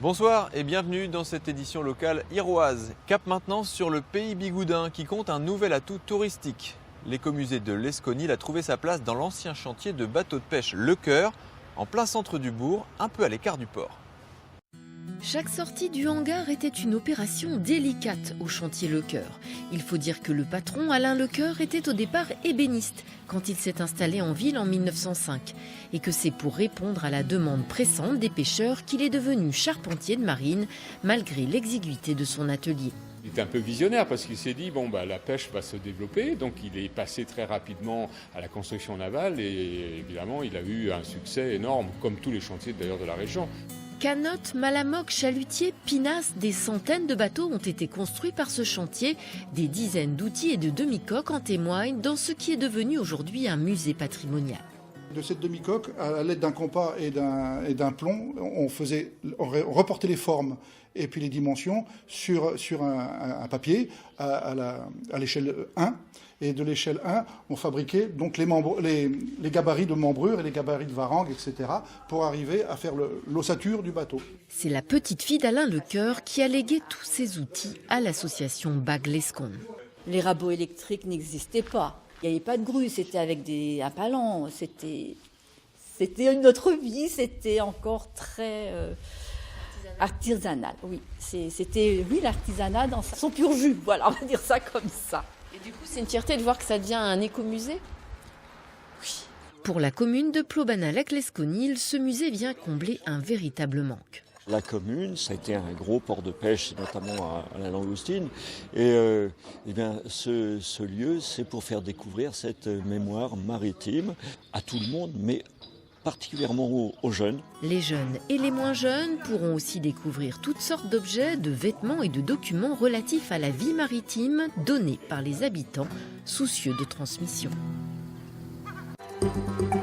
Bonsoir et bienvenue dans cette édition locale iroise. Cap maintenant sur le pays bigoudin qui compte un nouvel atout touristique. L'écomusée de l'Esconil a trouvé sa place dans l'ancien chantier de bateaux de pêche Le Cœur, en plein centre du bourg, un peu à l'écart du port. Chaque sortie du hangar était une opération délicate au chantier Le Cœur. Il faut dire que le patron, Alain Lecoeur, était au départ ébéniste quand il s'est installé en ville en 1905 et que c'est pour répondre à la demande pressante des pêcheurs qu'il est devenu charpentier de marine malgré l'exiguïté de son atelier. Il était un peu visionnaire parce qu'il s'est dit la pêche va se développer, donc il est passé très rapidement à la construction navale et évidemment il a eu un succès énorme, comme tous les chantiers d'ailleurs de la région. Canottes, malamocs, chalutiers, pinasses, des centaines de bateaux ont été construits par ce chantier. Des dizaines d'outils et de demi-coques en témoignent dans ce qui est devenu aujourd'hui un musée patrimonial. De cette demi-coque, à l'aide d'un compas et d'un plomb, on reportait les formes et puis les dimensions sur un papier à l'échelle 1. Et de l'échelle 1, on fabriquait donc les gabarits de membrure et les gabarits de varangue, etc. pour arriver à faire l'ossature du bateau. C'est la petite fille d'Alain Lecoeur qui a légué tous ces outils à l'association Bague-Lescon. Les rabots électriques n'existaient pas. Il n'y avait pas de grue, c'était avec un palan. C'était une autre vie, c'était encore très artisanal. Oui, c'était l'artisanat dans son pur jus, voilà, on va dire ça comme ça. Et du coup, c'est une fierté de voir que ça devient un écomusée ? Oui. Pour la commune de Plobana-Lac-l'Esconil, ce musée vient combler un véritable manque. La commune, ça a été un gros port de pêche, notamment à la langoustine. Et bien, ce lieu, c'est pour faire découvrir cette mémoire maritime à tout le monde, mais particulièrement aux jeunes. Les jeunes et les moins jeunes pourront aussi découvrir toutes sortes d'objets, de vêtements et de documents relatifs à la vie maritime donnés par les habitants soucieux de transmission.